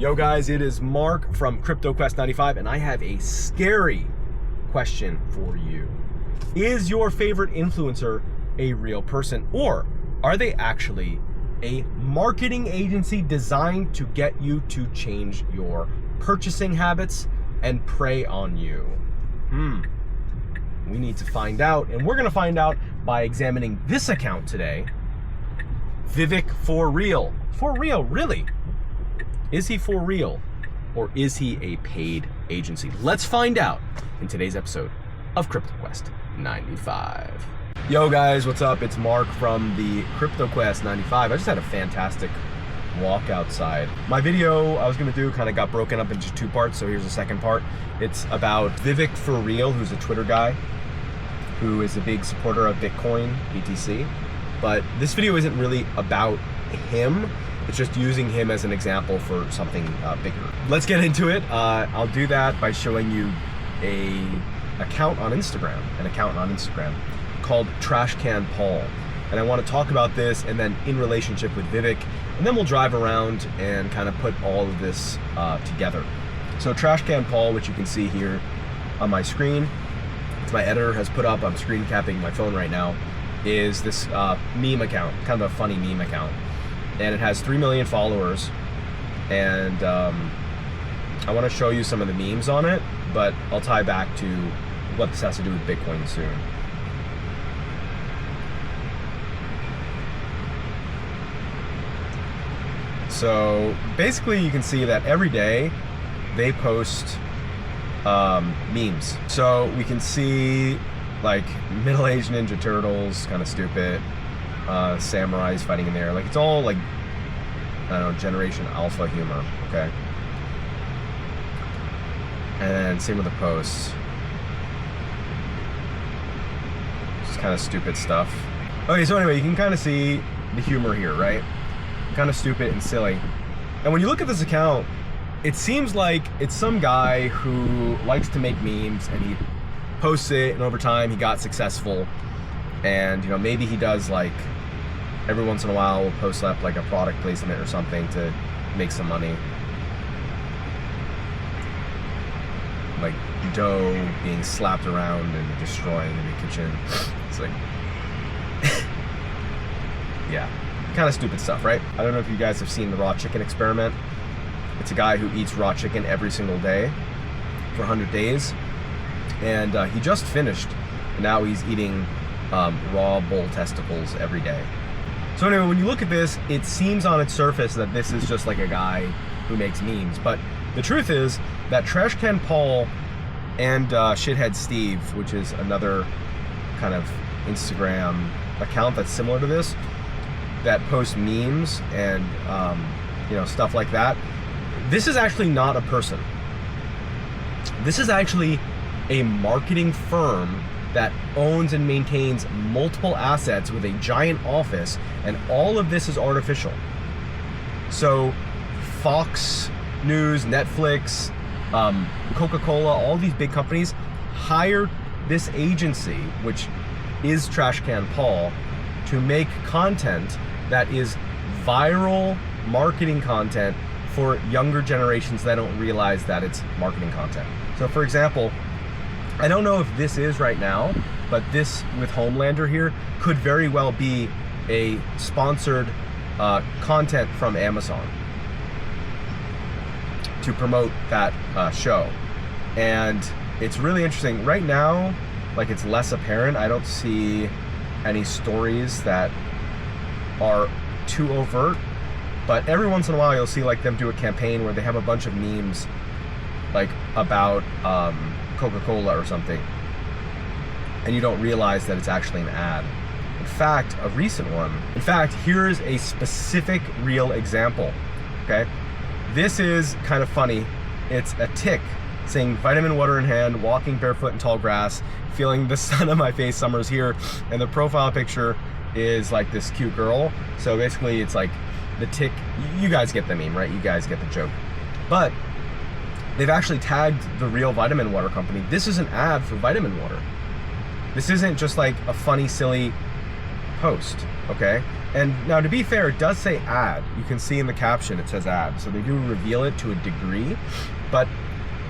Yo guys, it is Mark from CryptoQuest95 and I have a scary question for you. Is your favorite influencer a real person, or are they actually a marketing agency designed to get you to change your purchasing habits and prey on you? We need to find out, and we're gonna find out by examining this account today. Vivic for real. For real, really? Is he for real, or is he a paid agency? Let's find out in today's episode of CryptoQuest95. Yo guys, what's up? It's Mark from the CryptoQuest95. I just had a fantastic walk outside. My video I was gonna do kind of got broken up into two parts, so here's the second part. It's about Vivic for real, who's a Twitter guy, who is a big supporter of Bitcoin, BTC. But this video isn't really about him. It's just using him as an example for something bigger. Let's get into it. I'll do that by showing you an account on Instagram called Trashcan Paul. And I want to talk about this and then in relationship with Vivic, and then we'll drive around and kind of put all of this together. So Trashcan Paul, which you can see here on my screen, it's my editor has put up, I'm screen capping my phone right now, is this meme account, kind of a funny meme account. And it has 3 million followers, and I want to show you some of the memes on it, but I'll tie back to what this has to do with Bitcoin soon. So basically you can see that every day they post memes. So we can see like middle-aged Ninja Turtles, kind of stupid. Samurais fighting in there, like it's all like, I don't know, Generation Alpha humor, okay? And same with the posts, just kind of stupid stuff. Okay, so anyway, you can kind of see the humor here, right? Kind of stupid and silly. And when you look at this account, it seems like it's some guy who likes to make memes and he posts it, and over time he got successful. And, you know, maybe he does like every once in a while will post up like a product placement or something to make some money. Like dough being slapped around and destroying in the kitchen. It's like, yeah, kind of stupid stuff, right? I don't know if you guys have seen the raw chicken experiment. It's a guy who eats raw chicken every single day for 100 days. And he just finished, and now he's eating raw bull testicles every day. So anyway, when you look at this, it seems on its surface that this is just like a guy who makes memes. But the truth is that Trashcan Paul and Shithead Steve, which is another kind of Instagram account that's similar to this, that posts memes and you know, stuff like that, this is actually not a person. This is actually a marketing firm that owns and maintains multiple assets with a giant office, and all of this is artificial. So Fox News, Netflix, Coca-Cola, all these big companies hire this agency, which is Trashcan Paul, to make content that is viral marketing content for younger generations that don't realize that it's marketing content. So for example, I don't know if this is right now, but this with Homelander here could very well be a sponsored content from Amazon to promote that show. And it's really interesting. Right now, like, it's less apparent. I don't see any stories that are too overt, but every once in a while you'll see like them do a campaign where they have a bunch of memes like about Coca-Cola or something, and you don't realize that it's actually an ad. In fact, a recent one. In fact, here's a specific real example, okay? This is kind of funny. It's a tick saying vitamin water in hand, walking barefoot in tall grass, feeling the sun on my face, summer's here, and the profile picture is like this cute girl. So basically it's like the tick, you guys get the meme, right? You guys get the joke. But they've actually tagged the real vitamin water company. This is an ad for vitamin water. This isn't just like a funny, silly post, okay? And now, to be fair, it does say ad. You can see in the caption it says ad. So they do reveal it to a degree. But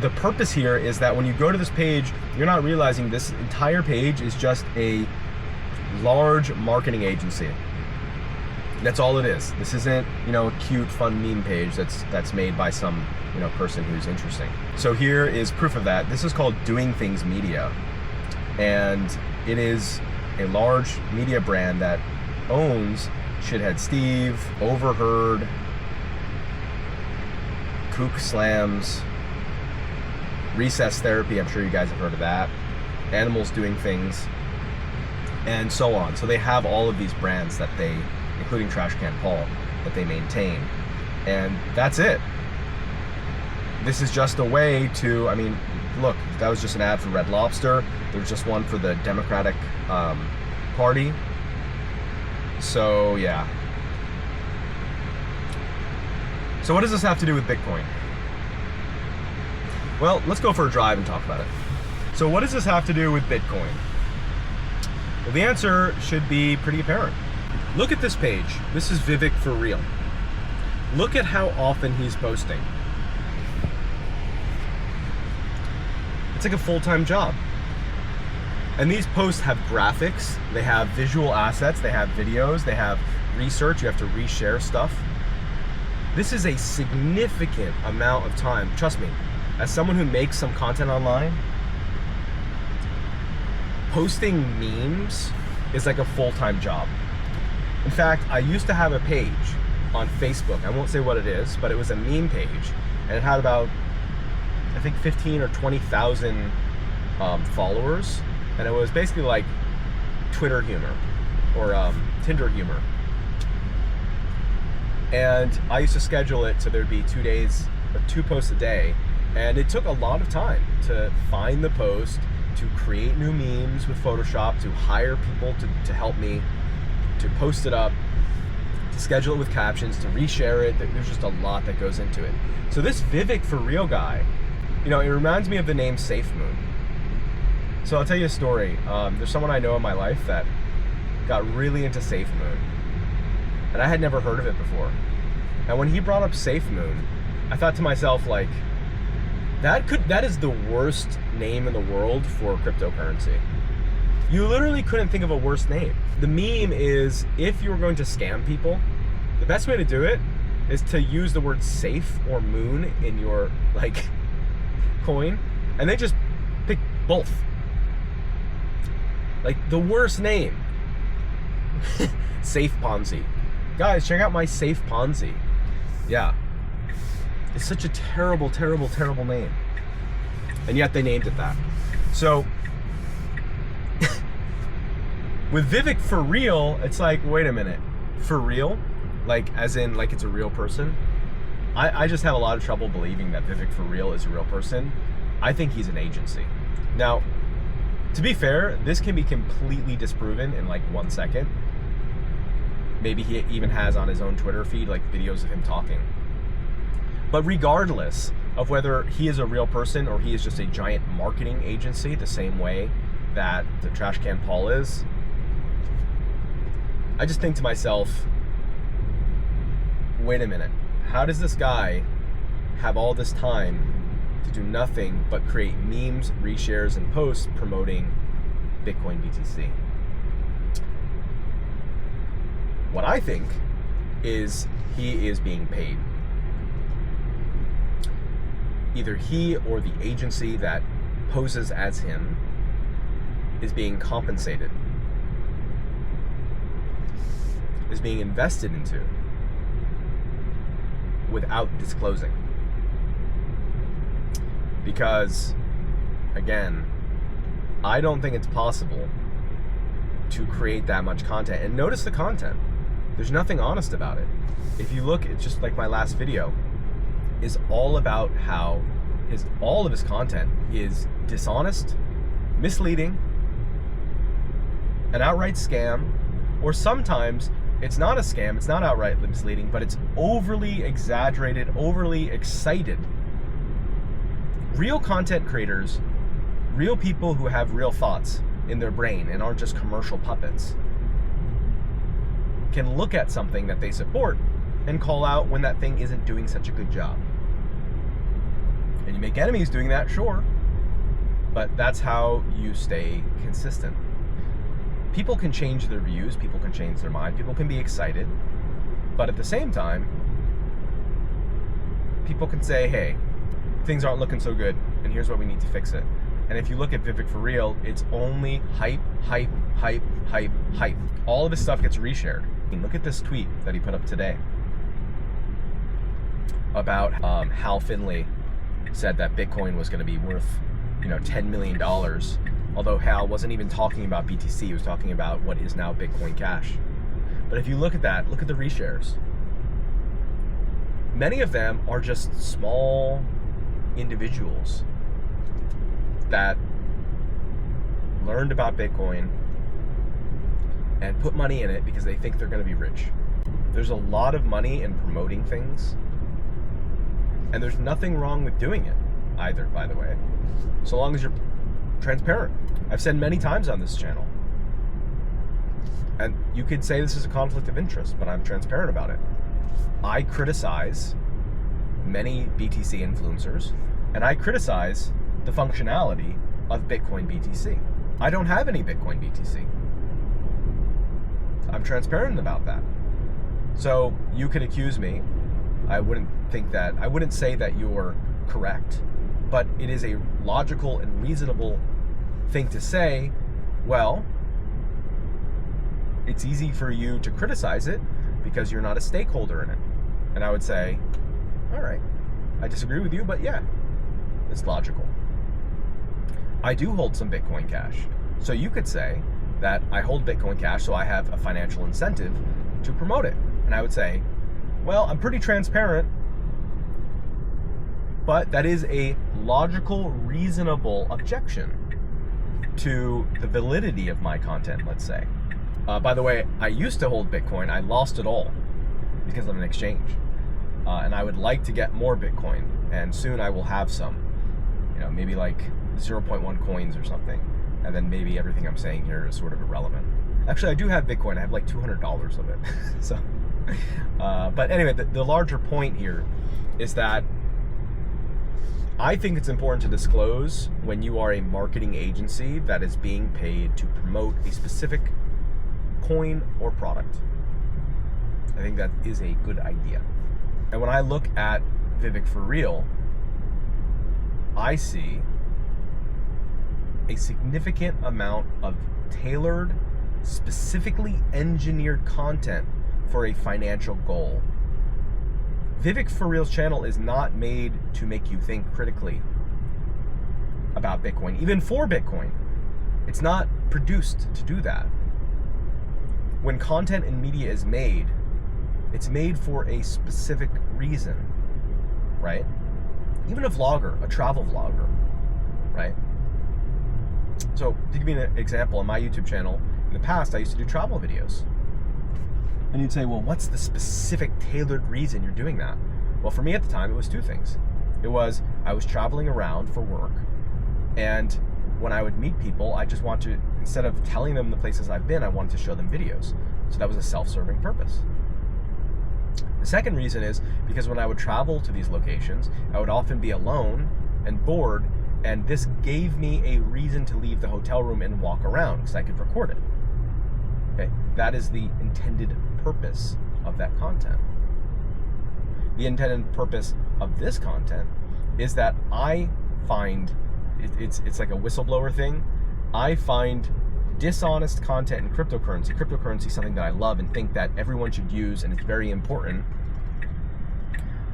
the purpose here is that when you go to this page, you're not realizing this entire page is just a large marketing agency. That's all it is. This isn't, a cute, fun meme page that's made by some, person who's interesting. So here is proof of that. This is called Doing Things Media. And it is a large media brand that owns Shithead Steve, Overheard, Kook Slams, Recess Therapy, I'm sure you guys have heard of that, Animals Doing Things, and so on. So they have all of these brands that they, including Trash Can Paul, that they maintain. And that's it. This is just a way to, look, that was just an ad for Red Lobster. There's just one for the Democratic Party. So, yeah. So what does this have to do with Bitcoin? Well, let's go for a drive and talk about it. So what does this have to do with Bitcoin? Well, the answer should be pretty apparent. Look at this page. This is Vivic for real. Look at how often he's posting. It's like a full-time job. And these posts have graphics, they have visual assets, they have videos, they have research, you have to reshare stuff. This is a significant amount of time. Trust me, as someone who makes some content online, posting memes is like a full-time job. In fact, I used to have a page on Facebook. I won't say what it is, but it was a meme page, and it had about, I think, 15 or 20,000 followers, and it was basically like Twitter humor or Tinder humor. And I used to schedule it so there'd be 2 days, 2 posts a day, and it took a lot of time to find the post, to create new memes with Photoshop, to hire people to help me, to post it up, to schedule it with captions, to reshare it. There's just a lot that goes into it. So this Vivic for real guy, it reminds me of the name SafeMoon. So I'll tell you a story. There's someone I know in my life that got really into SafeMoon, and I had never heard of it before. And when he brought up SafeMoon, I thought to myself, like, that is the worst name in the world for cryptocurrency. You literally couldn't think of a worse name. The meme is, if you were going to scam people, the best way to do it is to use the word safe or moon in your, coin, and they just pick both. Like, the worst name. Safe Ponzi. Guys, check out my Safe Ponzi. Yeah. It's such a terrible, terrible, terrible name. And yet they named it that. So, with Vivic for real, it's like, wait a minute. For real? Like, as in, like, it's a real person? I just have a lot of trouble believing that Vivic for real is a real person. I think he's an agency. Now, to be fair, this can be completely disproven in like 1 second. Maybe he even has on his own Twitter feed like videos of him talking. But regardless of whether he is a real person or he is just a giant marketing agency, the same way that the Trash Can Paul is, I just think to myself, wait a minute, how does this guy have all this time to do nothing but create memes, reshares, and posts promoting Bitcoin BTC? What I think is he is being paid. Either he or the agency that poses as him is being compensated, is being invested into without disclosing. Because, again, I don't think it's possible to create that much content. And notice the content. There's nothing honest about it. If you look, it's just like my last video is all about how all of his content is dishonest, misleading, an outright scam, or sometimes it's not a scam, it's not outright misleading, but it's overly exaggerated, overly excited. Real content creators, real people who have real thoughts in their brain and aren't just commercial puppets, can look at something that they support and call out when that thing isn't doing such a good job. And you make enemies doing that, sure, but that's how you stay consistent. People can change their views, people can change their mind, people can be excited, but at the same time, people can say, hey, things aren't looking so good, and here's why we need to fix it. And if you look at Vivic for real, it's only hype, hype, hype, hype, hype. All of his stuff gets reshared. Look at this tweet that he put up today about Hal Finley said that Bitcoin was going to be worth, $10 million. Although Hal wasn't even talking about BTC, he was talking about what is now Bitcoin Cash. But if you look at that, look at the reshares. Many of them are just small individuals that learned about Bitcoin and put money in it because they think they're going to be rich. There's a lot of money in promoting things, and there's nothing wrong with doing it either, by the way, so long as you're transparent. I've said many times on this channel, and you could say this is a conflict of interest, but I'm transparent about it. I criticize many BTC influencers, and I criticize the functionality of Bitcoin BTC. I don't have any Bitcoin BTC. I'm transparent about that. So you could accuse me. I wouldn't say that you're correct, but it is a logical and reasonable thing to say, well, it's easy for you to criticize it because you're not a stakeholder in it. And I would say, all right, I disagree with you, but yeah, it's logical. I do hold some Bitcoin Cash. So you could say that I hold Bitcoin Cash, so I have a financial incentive to promote it. And I would say, well, I'm pretty transparent, but that is a logical, reasonable objection to the validity of my content, let's say. By the way, I used to hold Bitcoin. I lost it all because of an exchange. And I would like to get more Bitcoin, and soon I will have some, maybe like 0.1 coins or something. And then maybe everything I'm saying here is sort of irrelevant. Actually, I do have Bitcoin. I have like $200 of it. So, but anyway, the larger point here is that I think it's important to disclose when you are a marketing agency that is being paid to promote a specific coin or product. I think that is a good idea. And when I look at Vivic for real, I see a significant amount of tailored, specifically engineered content for a financial goal. Vivic for Real's channel is not made to make you think critically about Bitcoin, even for Bitcoin. It's not produced to do that. When content and media is made, it's made for a specific reason, right? Even a vlogger, a travel vlogger, right? So to give you an example, on my YouTube channel, in the past, I used to do travel videos. And you'd say, well, what's the specific tailored reason you're doing that? Well, for me at the time, it was two things. It was, I was traveling around for work, and when I would meet people, I just want to, instead of telling them the places I've been, I wanted to show them videos. So that was a self-serving purpose. The second reason is because when I would travel to these locations, I would often be alone and bored, and this gave me a reason to leave the hotel room and walk around because I could record it. Okay, that is the intended purpose of that content. The intended purpose of this content is that I find, it's like a whistleblower thing, I find dishonest content in cryptocurrency is something that I love and think that everyone should use, and it's very important.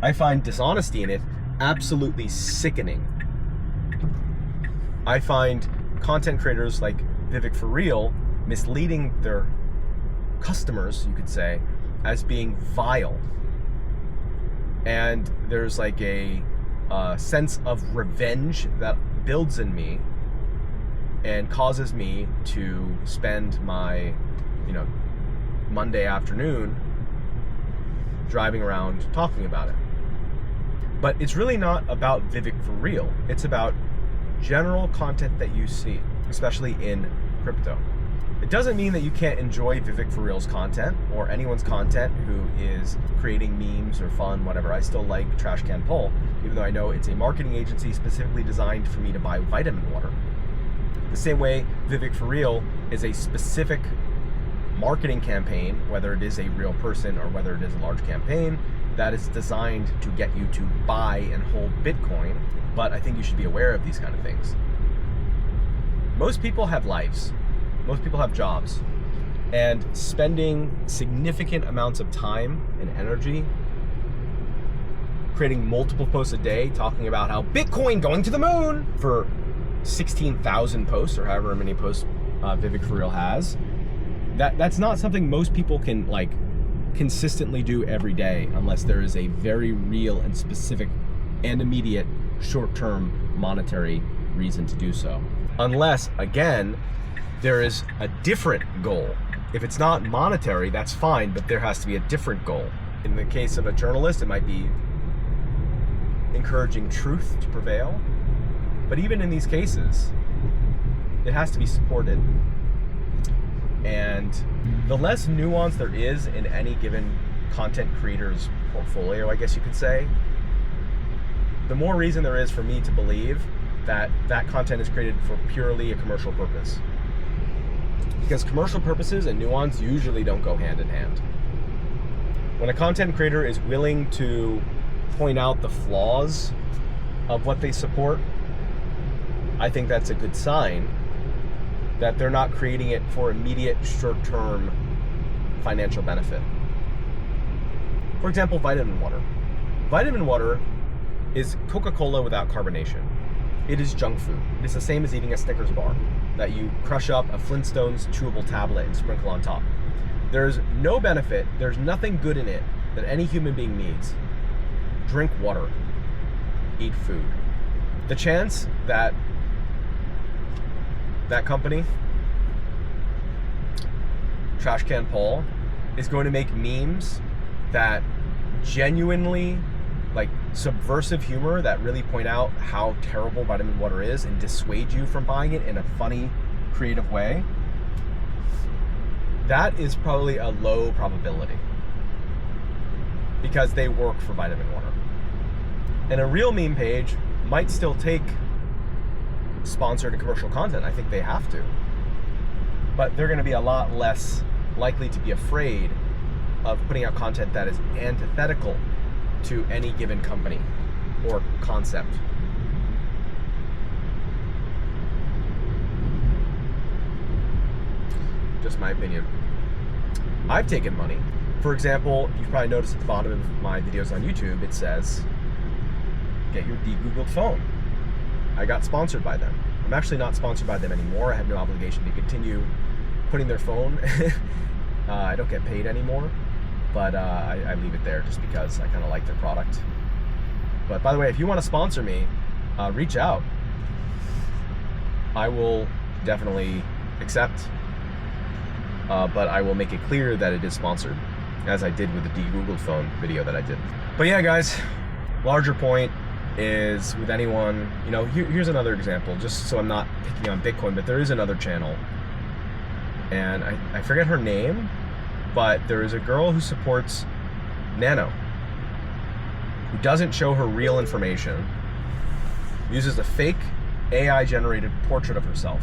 I find dishonesty in it absolutely sickening. I find content creators like Vivic for Real misleading their customers, you could say, as being vile. And there's like a sense of revenge that builds in me and causes me to spend my, Monday afternoon driving around talking about it. But it's really not about Vivic for Real. It's about general content that you see, especially in crypto. It doesn't mean that you can't enjoy Vivic for Real's content or anyone's content who is creating memes or fun, whatever. I still like Trash Can Paul, even though I know it's a marketing agency specifically designed for me to buy vitamin water. The same way Vivic for Real is a specific marketing campaign, whether it is a real person or whether it is a large campaign, that is designed to get you to buy and hold Bitcoin. But I think you should be aware of these kind of things. Most people have lives. Most people have jobs. And spending significant amounts of time and energy creating multiple posts a day talking about how Bitcoin going to the moon for 16,000 posts or however many posts Vivic for Real has, that's not something most people can like consistently do every day unless there is a very real and specific and immediate short-term monetary reason to do so. Unless, again, there is a different goal. If it's not monetary, that's fine, but there has to be a different goal. In the case of a journalist, it might be encouraging truth to prevail. But even in these cases, it has to be supported. And the less nuance there is in any given content creator's portfolio, I guess you could say, the more reason there is for me to believe that that content is created for purely a commercial purpose. Because commercial purposes and nuance usually don't go hand in hand. When a content creator is willing to point out the flaws of what they support, I think that's a good sign that they're not creating it for immediate short-term financial benefit. For example, vitamin water. Vitamin water is Coca-Cola without carbonation. It is junk food. It is the same as eating a Snickers bar that you crush up a Flintstones chewable tablet and sprinkle on top. There's no benefit, there's nothing good in it that any human being needs. Drink water, eat food. The chance that that company, Trash Can Paul, is going to make memes that genuinely, like subversive humor that really point out how terrible vitamin water is and dissuade you from buying it in a funny, creative way, that is probably a low probability because they work for vitamin water. And a real meme page might still take sponsored and commercial content. I think they have to. But they're going to be a lot less likely to be afraid of putting out content that is antithetical to any given company or concept. Just my opinion. I've taken money. For example, you've probably noticed at the bottom of my videos on YouTube, it says, get your de-Googled phone. I got sponsored by them. I'm actually not sponsored by them anymore. I have no obligation to continue putting their phone. I don't get paid anymore, but I leave it there just because I kind of like their product. But by the way, if you want to sponsor me, reach out. I will definitely accept, but I will make it clear that it is sponsored, as I did with the de-Googled phone video that I did. But yeah, guys, larger point is with anyone, you know, here's another example, just so I'm not picking on Bitcoin, but there is another channel, and I forget her name, but there is a girl who supports Nano, who doesn't show her real information, uses a fake AI-generated portrait of herself,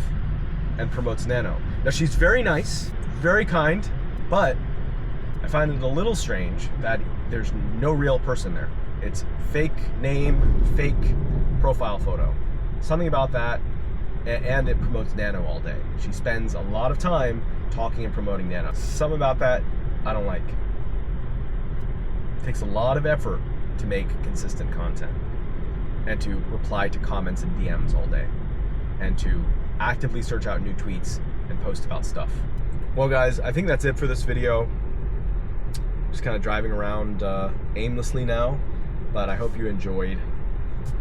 and promotes Nano. Now, she's very nice, very kind, but I find it a little strange that there's no real person there. It's fake name, fake profile photo. Something about that, and it promotes Nano all day. She spends a lot of time talking and promoting Nano. Something about that I don't like. It takes a lot of effort to make consistent content and to reply to comments and DMs all day and to actively search out new tweets and post about stuff. Well, guys, I think that's it for this video. Just kind of driving around aimlessly now, but I hope you enjoyed.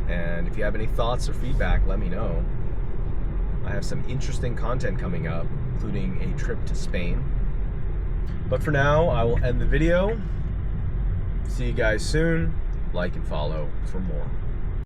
And if you have any thoughts or feedback, let me know. I have some interesting content coming up, including a trip to Spain. But for now, I will end the video. See you guys soon. Like and follow for more.